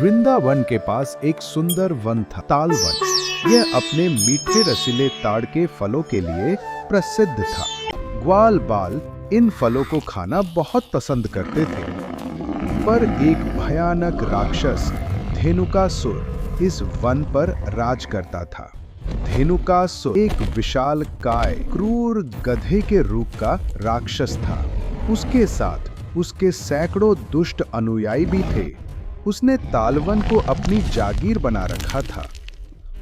वृंदावन के पास एक सुंदर वन था, तालवन। यह अपने मीठे रसीले ताड़ के फलों के लिए प्रसिद्ध था। ग्वाल बाल इन फलों को खाना बहुत पसंद करते थे, पर एक भयानक राक्षस धेनुकासुर इस वन पर राज करता था। धेनुकासुर एक विशाल काय, क्रूर गधे के रूप का राक्षस था। उसके साथ उसके सैकड़ों दुष्ट अनुयायी भी थे। उसने तालवन को अपनी जागीर बना रखा था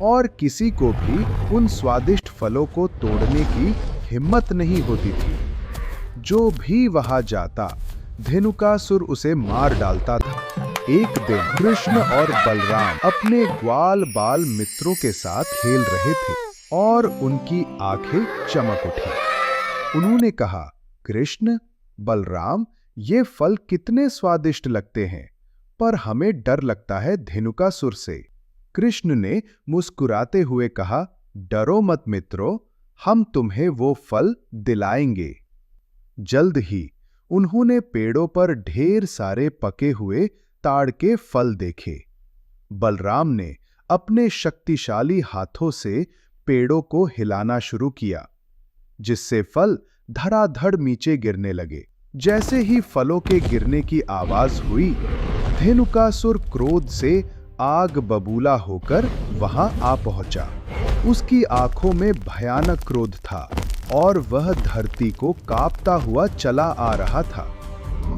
और किसी को भी उन स्वादिष्ट फलों को तोड़ने की हिम्मत नहीं होती थी। जो भी वहां जाता, धेनुकासुर उसे मार डालता था। एक दिन कृष्ण और बलराम अपने ग्वाल बाल मित्रों के साथ खेल रहे थे और उनकी आंखें चमक उठी। उन्होंने कहा, कृष्ण, बलराम, ये फल कितने स्वादिष्ट लगते हैं, पर हमें डर लगता है धेनुकासुर से। कृष्ण ने मुस्कुराते हुए कहा, डरो मत मित्रों, हम तुम्हें वो फल दिलाएंगे। जल्द ही उन्होंने पेड़ों पर ढेर सारे पके हुए ताड़ के फल देखे। बलराम ने अपने शक्तिशाली हाथों से पेड़ों को हिलाना शुरू किया, जिससे फल धड़ाधड़ नीचे गिरने लगे। जैसे ही फलों के गिरने की आवाज हुई, धेनुकासुर क्रोध से आग बबूला होकर वहां आ पहुंचा। उसकी आंखों में भयानक क्रोध था और वह धरती को कांपता हुआ चला आ रहा था।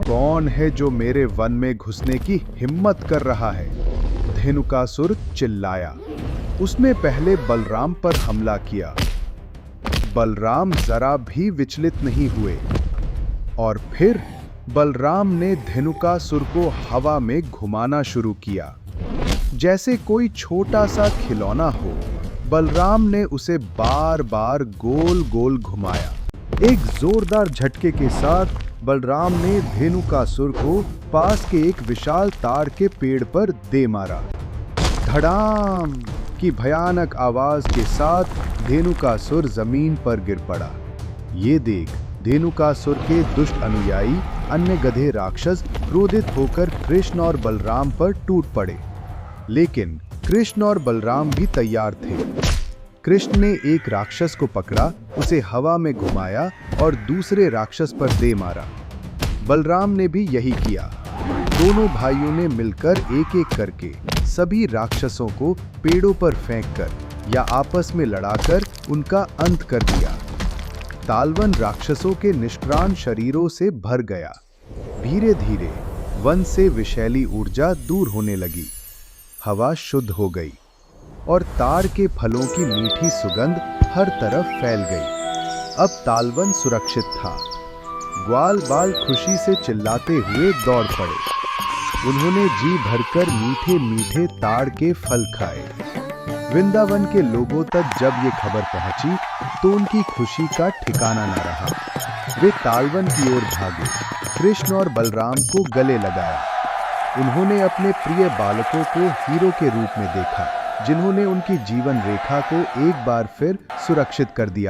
कौन है जो मेरे वन में घुसने की हिम्मत कर रहा है? धेनुकासुर चिल्लाया। उसने पहले बलराम पर हमला किया। बलराम जरा भी विचलित नहीं हुए और फिर बलराम ने धेनुकासुर को हवा में घुमाना शुरू किया, जैसे कोई छोटा सा खिलौना हो। बलराम ने उसे बार बार गोल गोल घुमाया। एक जोरदार झटके के साथ बलराम ने धेनुकासुर को पास के एक विशाल ताड़ के पेड़ पर दे मारा। धड़ाम की भयानक आवाज के साथ धेनुकासुर जमीन पर गिर पड़ा। ये देख धेनुकासुर के दुष्ट अनुयायी, अन्य गधे राक्षस क्रोधित होकर कृष्ण और बलराम पर टूट पड़े। लेकिन कृष्ण और बलराम भी तैयार थे। कृष्ण ने एक राक्षस को पकड़ा, उसे हवा में घुमाया और दूसरे राक्षस पर दे मारा। बलराम ने भी यही किया। दोनों भाइयों ने मिलकर एक एक करके सभी राक्षसों को पेड़ों पर फेंककर या आपस में लड़ाकर उनका अंत कर दिया। तालवन राक्षसों के निष्प्राण शरीरों से भर गया। धीरे धीरे वन से विषैली ऊर्जा दूर होने लगी। हवा शुद्ध हो गई और ताड़ के फलों की मीठी सुगंध हर तरफ फैल गई। अब तालवन सुरक्षित था। ग्वाल बाल खुशी से चिल्लाते हुए दौड़ पड़े। उन्होंने जी भरकर मीठे मीठे ताड़ के फल खाए। वृंदावन के लोगों तक जब ये खबर पहुंची तो उनकी खुशी का ठिकाना न रहा। वे तालवन की ओर भागे, कृष्ण और बलराम को गले लगाया। उन्होंने अपने प्रिय बालकों को हीरो के रूप में देखा, जिन्होंने उनकी जीवन रेखा को एक बार फिर सुरक्षित कर दिया।